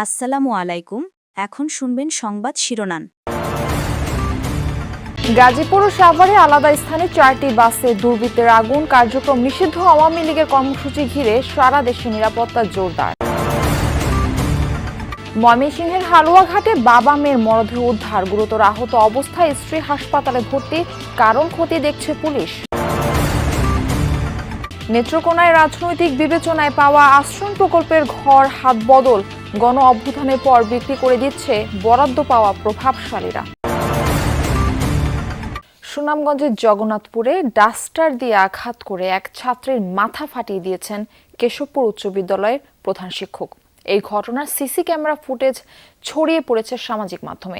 আসসালামু আলাইকুম। এখন শুনবেন সংবাদ শিরোনাম। গাজীপুর ও সাভারে আলাদা স্থানে 4টি বাসে দুর্বৃত্তের আগুন, কার্যক্রম নিষিদ্ধ আওয়ামী লীগের কর্মসূচি ঘিরে সারা দেশে নিরাপত্তা জোরদার। ময়মনসিংহের হালুয়াঘাটে বাবা মেয়ের মরদেহ উদ্ধার, গুরুতর আহত অবস্থায় স্ত্রী হাসপাতালে ভর্তি, কারণ খতিয়ে দেখছে পুলিশ। নেত্রকোনায় রাজনৈতিক বিবেচনায় পাওয়া আশ্রম প্রকল্পের ঘর হাত বদল, গণ অভ্যুত্থানের পর বিক্রি করে দিচ্ছে বরাদ্দ পাওয়া প্রভাবশালীরা। সুনামগঞ্জের জগন্নাথপুরে ডাস্টার দিয়ে আঘাত করে এক ছাত্রের মাথা ফাটিয়ে দিয়েছেন কেশবপুর উচ্চ বিদ্যালয়ের প্রধান শিক্ষক। এই ঘটনার সিসি ক্যামেরা ফুটেজ ছড়িয়ে পড়েছে সামাজিক মাধ্যমে।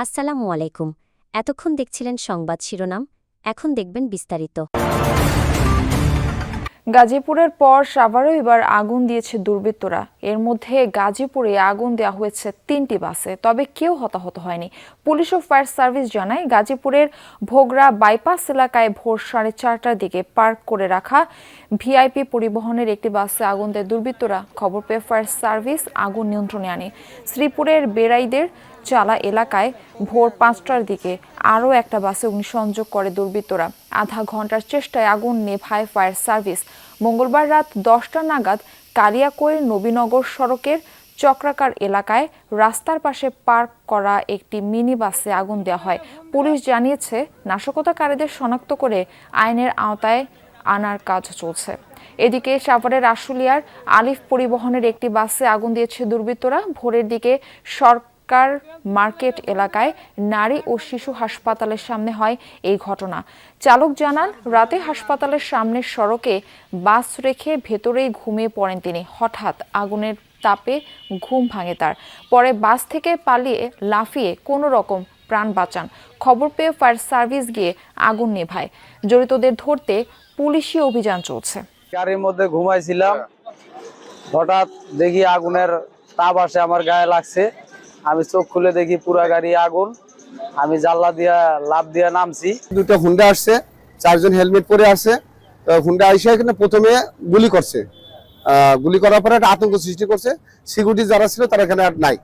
আসসালামু আলাইকুম। এতক্ষণ দেখছিলেন সংবাদ শিরোনাম, এখন দেখবেন বিস্তারিত। গাজীপুরের পর সাভারেও এবার আগুন দিয়েছে দুর্বৃত্তরা। এর মধ্যে গাজীপুরে আগুন দেওয়া হয়েছে 3টি বাসে, তবে কেউ হতাহত হয়নি। পুলিশ ও ফায়ার সার্ভিস জানায়, গাজীপুরের ভোগড়া বাইপাস এলাকায় ভোর 4:30টার দিকে পার্ক করে রাখা ভিআইপি পরিবহনের একটি বাসে আগুন দেয় দুর্বৃত্তরা। খবর পেয়ে ফায়ার সার্ভিস আগুন নিয়ন্ত্রণে আনে। শ্রীপুরের বেড়াইদের চালা এলাকায় ভোর 5টার দিকে আরও একটা বাসে অগ্নিসংযোগ করে দুর্বৃত্তরা। আধা ঘন্টার চেষ্টায় আগুন নেভায় ফায়ার সার্ভিস। মঙ্গলবার রাত 10টা নাগাদ কালিয়াকৈর নবীনগর সড়কের চক্রাকার এলাকায় রাস্তার পাশে পার্ক করা একটি মিনি বাসে আগুন দেওয়া হয়। পুলিশ জানিয়েছে, নাশকতাকারীদের শনাক্ত করে আইনের আওতায় আনার কাজ চলছে। এদিকে সাভারের আশুলিয়ার আলিফ পরিবহনের একটি বাসে আগুন দিয়েছে দুর্বৃত্তরা। ভোরের দিকে সরকার মার্কেট এলাকায় নারী ও শিশু হাসপাতালের সামনে হয় এই ঘটনা। চালক জানান, রাতে হাসপাতালের সামনের সড়কে বাস রেখে ভেতরেই ঘুমিয়ে পড়েন তিনি। হঠাৎ আগুনের তাপে ঘুম ভাঙে তার। পরে বাস থেকে পালিয়ে লাফিয়ে কোনো রকম প্রাণ বাঁচান। খবর পেয়ে ফায়ার সার্ভিস গিয়ে আগুন নেভায়। জড়িতদের ধরতে পুলিশি অভিযান চলছে। গাড়ির মধ্যে ঘুমাইছিলাম, হঠাৎ দেখি আগুনের তাপ আসে আমার গায়ে লাগছে। আমি চোখ খুলে দেখি পুরা গাড়ি আগুন। আমি জানলা দিয়া লাফ দিয়া নামছি। দুটো হুন্ডা আসছে, 4জন হেলমেট পরে আছে। হুন্ডা আইসা এখানে প্রথমে গুলি করছে, গুলি করার পরে একটা আতঙ্ক সৃষ্টি করছে। সিকিউরিটি যারা ছিল তারা এখানে আর নাই।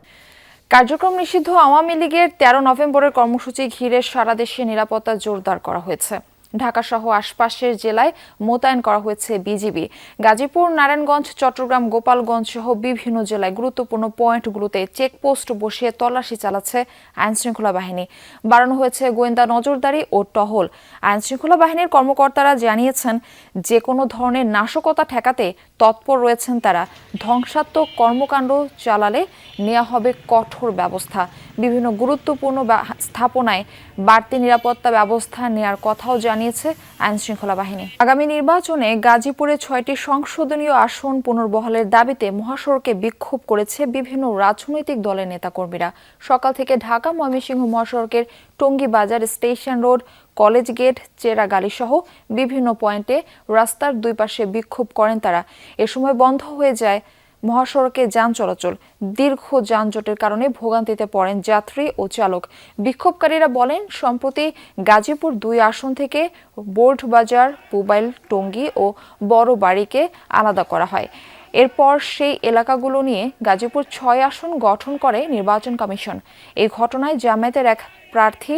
কার্যক্রম নিষিদ্ধ আওয়ামী লীগের 13 নভেম্বরের কর্মসূচি ঘিরে সারা দেশে নিরাপত্তা জোরদার করা হয়েছে। ঢাকা সহ আশপাশের জেলায় মোতায়েন করা হয়েছে বিজিবি। গাজীপুর, নারায়ণগঞ্জ, চট্টগ্রাম, গোপালগঞ্জ সহ বিভিন্ন জেলায় গুরুত্বপূর্ণ পয়েন্টগুলোতে চেকপোস্ট বসিয়ে তল্লাশি চালাচ্ছে আইনশৃঙ্খলা বাহিনী। বাড়ানো হয়েছে গোয়েন্দা নজরদারি ও টহল। আইনশৃঙ্খলা বাহিনীর কর্মকর্তারা জানিয়েছেন, যে কোনো ধরনের নাশকতা ঠেকাতে তৎপর রয়েছেন তারা। ধ্বংসাত্মক কর্মকাণ্ড চালালে নেওয়া হবে কঠোর ব্যবস্থা। বিভিন্ন গুরুত্বপূর্ণ স্থাপনায় বাড়তি নিরাপত্তা ব্যবস্থা নেওয়ার কথাও জানিয়েছে আইনশৃঙ্খলা বাহিনী। আগামী নির্বাচনে গাজীপুরে 6টি সংসদীয় আসন পুনর্বহালের দাবিতে মহাসড়কে বিক্ষোভ করেছে বিভিন্ন রাজনৈতিক দলের নেতাকর্মীরা। সকাল থেকে ঢাকা ময়মনসিংহ মহাসড়কের Tongi Bazar, station road, college gate, Cheragali সহ বিভিন্ন পয়েন্টে রাস্তার দুই পাশে বিক্ষোভ করেন তারা। এ সময় বন্ধ হয়ে যায় মহাসড়কে যান চলাচল। দীর্ঘ যানজটের কারণে ভোগান্তিতে পড়েন যাত্রী ও চালক। বিক্ষোভকারীরা বলেন, সম্প্রতি গাজীপুর 2 আসন থেকে বোর্ডবাজার, পুবাইল, টঙ্গী ও বড় বাড়িকে আলাদা করা হয়। এরপর সেই এলাকাগুলো নিয়ে গাজীপুর 6 আসন গঠন করে নির্বাচন কমিশন। এই ঘটনায় জামায়াতের এক প্রার্থী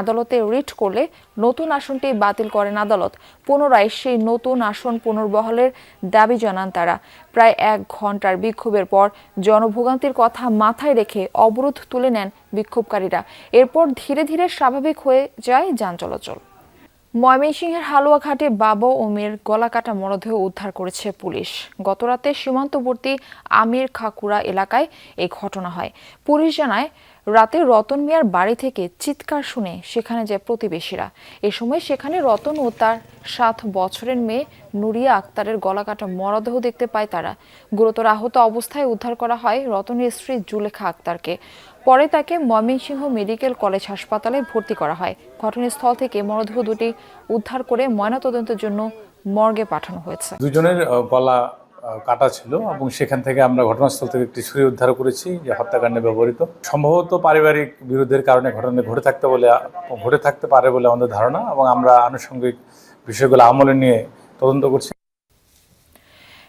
আদালতে রিট করলে নতুন আসনটি বাতিল করেন আদালত। পুনরায় সেই নতুন আসন পুনর্বহালের দাবি জানান তারা। প্রায় 1 ঘন্টার বিক্ষোভের পর জনভোগান্তির কথা মাথায় রেখে অবরোধ তুলে নেন বিক্ষোভকারীরা। এরপর ধীরে ধীরে স্বাভাবিক হয়ে যায় যান চলাচল। ময়মনসিংহের হালুয়াঘাটে বাবা ও মেয়ের গলাকাটা মরদেহ উদ্ধার করেছে পুলিশ। গতরাতে সীমান্তবর্তী আমির খাকুড়া এলাকায় এই ঘটনা হয়। পুলিশ জানায়, রাতে রতন মিয়ার বাড়ি থেকে চিৎকার শুনে সেখানে যায় প্রতিবেশীরা। এ সময় সেখানে রতন ও তার 7 বছরের মেয়ে নুরিয়া আক্তারের গলাকাটা মরদেহ দেখতে পায় তারা। গুরুতর আহত অবস্থায় উদ্ধার করা হয় রতনের স্ত্রী জুলেখা আক্তারকে। পরে তাকে ময়মনসিংহ মেডিকেল কলেজ হাসপাতালে ভর্তি করা হয়। ঘটনাস্থল থেকে মরদেহ দুটি উদ্ধার করে ময়নাতদন্তের জন্য মর্গে পাঠানো হয়েছে। দুজনের গলা কাটা ছিল এবং সেখান থেকে আমরা ঘটনাস্থল থেকে একটি ছুরি উদ্ধার করেছি, যে হত্যাকাণ্ডে ব্যবহৃত। সম্ভবত পারিবারিক বিরোধের কারণে ঘটনা ঘটে থাকতে পারে বলে আমাদের ধারণা, এবং আমরা আনুষঙ্গিক বিষয়গুলো আমলে নিয়ে তদন্ত করছি।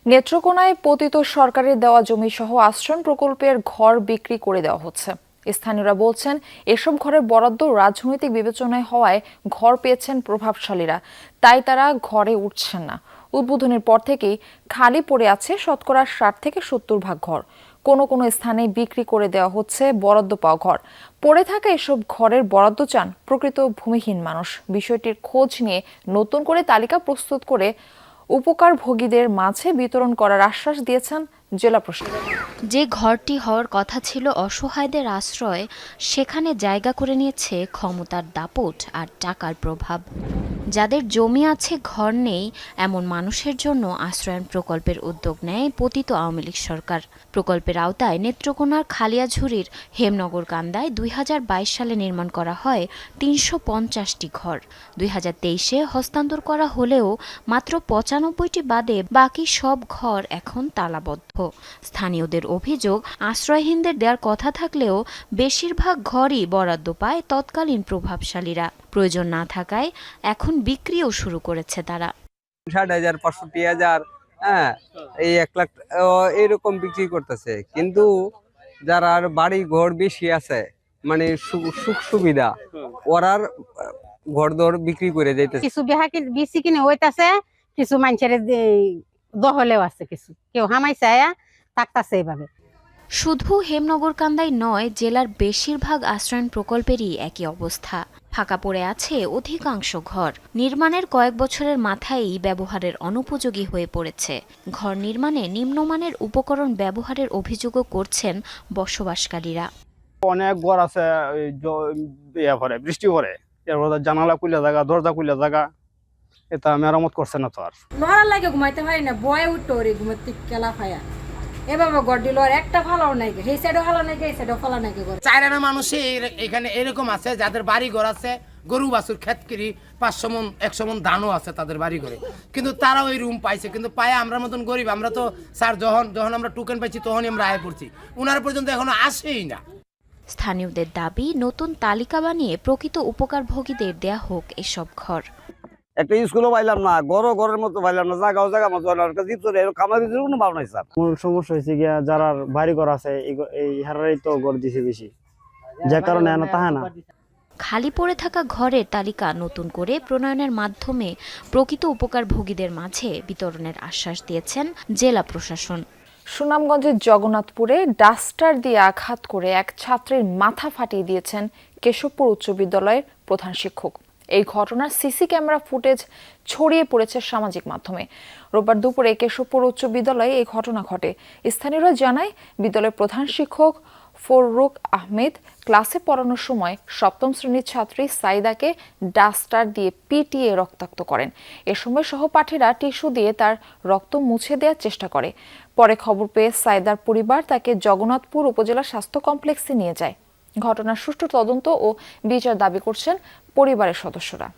নেত্রকোনায় পতিত সরকারের দেওয়া জমি সহ আশ্রয় প্রকল্পের ঘর বিক্রি করে দেওয়া হচ্ছে। স্থানীয়রা বলছেন, এসব ঘরের বরাদ্দ রাজনৈতিক বিবেচনায় হওয়ায় ঘর পেয়েছেন প্রভাবশালীরা, তাই তারা ঘরে উঠছেন না। উদ্বোধনের পর থেকেই খালি পড়ে আছে শতকরা 60 থেকে 70% ঘর। কোনো কোনো স্থানে বিক্রি করে দেওয়া হচ্ছে বরাদ্দ পাওয়া ঘর। পড়ে থাকা এসব ঘরের বরাদ্দ চান প্রকৃত ভূমিহীন মানুষ। বিষয়টির খোঁজ নিয়ে নতুন করে তালিকা প্রস্তুত করে উপকারভোগীদের মাঝে বিতরণ করার আশ্বাস দিয়েছেন জেলা প্রশাসক। যে ঘরটি হওয়ার কথা ছিল অসহায়দের আশ্রয়, সেখানে জায়গা করে নিয়েছে ক্ষমতার দাপট আর টাকার প্রভাব। যাদের জমি আছে, ঘর নেই, এমন মানুষের জন্য আশ্রয়ন প্রকল্পের উদ্যোগ নেয় পতিত আওয়ামী লীগ সরকার। প্রকল্পের আওতায় নেত্রকোনার খালিয়াঝুরির হেমনগর কান্দায় 2022 সালে নির্মাণ করা হয় 350টি ঘর। 2023-এ হস্তান্তর করা হলেও মাত্র 95টি বাদে বাকি সব ঘর এখন তালাবদ্ধ। স্থানীয়দের অভিযোগ, আশ্রয়হীনদের দেওয়ার কথা থাকলেও বেশিরভাগ ঘরই বরাদ্দ পায় তৎকালীন প্রভাবশালীরা। প্রয়োজন না থাকায় এখন বিক্রিও শুরু করেছে তারা। 60,000, 65,000, হ্যাঁ, এই 1 লাখ এরকম বিক্রি করতেছে। কিন্তু যারা বাড়ি ঘর বেশি আছে, মানে সুখ সুবিধা, ওরার ঘর দর বিক্রি করে যাইতেছে। কিছু বেশি কিনে হইতাছে, কিছু মানুষের দহলেও আছে, কিছু কেউ হামাইছে থাকতেছে এইভাবে। শুধু হেমনগর কান্দাই নয়, জেলার বেশিরভাগ আশ্রয়ন প্রকল্পেরই একই অবস্থা। ফাঁকা পড়ে আছে অধিকাংশ ঘর। নির্মাণের কয়েক বছরের মাথায়ই ব্যবহারের অনুপযোগী হয়ে পড়েছে। ঘর নির্মাণে নিম্নমানের উপকরণ ব্যবহারের অভিযোগও করছেন বসবাসকারীরা। অনেক ঘর আছে বৃষ্টি পরে, এরপর জানালা খুলে জায়গা, দরজা খুলে জায়গা, এটা মেরামত করছে না। তো আর লড়ার লাগে ঘুমাইতে পারি না, বয়ে উঠতে ওরে ঘুমাতে কেলা ফায়া এভাবে গড় দিল। আর একটা ফালাও নাই, এই সাইডও ফালাও নাই, এই সাইডও ফালা নাই। চাইরানা মানুষ এখানে এরকম আছে যাদের বাড়ি ঘর আছে, গরু বাছুর খেতকিরি 500 মন 100 মন ধানও আছে তাদের বাড়ি ঘরে, কিন্তু তারাও ওই রুম পাইছে। কিন্তু পায়ে আমরা মতন গরিব, আমরা তো স্যার যখন আমরা টোকেন পাইছি তখনই আমরা আয় পড়ছি, উনারা পর্যন্ত এখনো আসেই না। স্থানীয়দের দাবি, নতুন তালিকা বানিয়ে প্রকৃত উপকারভোগীদের দেয়া হোক এসব ঘর। একটা স্কুলও পাইলাম না, ঘরের মতো পাইলাম না, জায়গা মতো খামার কোনো ভাব নাই স্যার। মূল সমস্যা হয়েছে গিয়া যারা বাড়ি ঘর আছে এই হারাই তো ঘর দিছে বেশি, যে কারণে না তাহা না। খালি পড়ে থাকা ঘরের তালিকা নতুন করে প্রণয়নের মাধ্যমে প্রকৃত উপকারভোগীদের মাঝে বিতরণের আশ্বাস দিয়েছেন জেলা প্রশাসন। সুনামগঞ্জের জগন্নাথপুরে ডাস্টার দিয়ে আঘাত করে এক ছাত্রের মাথা ফাটিয়ে দিয়েছেন কেশবপুর উচ্চ বিদ্যালয়ের প্রধান শিক্ষক। এই ঘটনার সিসি ক্যামেরা ফুটেজ ছড়িয়ে পড়েছে সামাজিক মাধ্যমে। রোববার দুপুরে কেশবপুর উচ্চ বিদ্যালয়ে এই ঘটনা ঘটে। স্থানীয়রা জানায়, বিদ্যালয়ের প্রধান শিক্ষক ফররুক আহমেদ ক্লাসে পড়ানোর সময় 7ম শ্রেণীর ছাত্রী সাইদাকে ডাস্টার দিয়ে পিটিয়ে রক্তাক্ত করেন। এ সময় সহপাঠীরা টিস্যু দিয়ে তার রক্ত মুছে দেওয়ার চেষ্টা করে। পরে খবর পেয়ে সাইদার পরিবার তাকে জগন্নাথপুর উপজেলা স্বাস্থ্য কমপ্লেক্সে নিয়ে যায়। ঘটনার সুষ্ঠু তদন্ত ও বিচার দাবি করছেন পরিবারের সদস্যরা।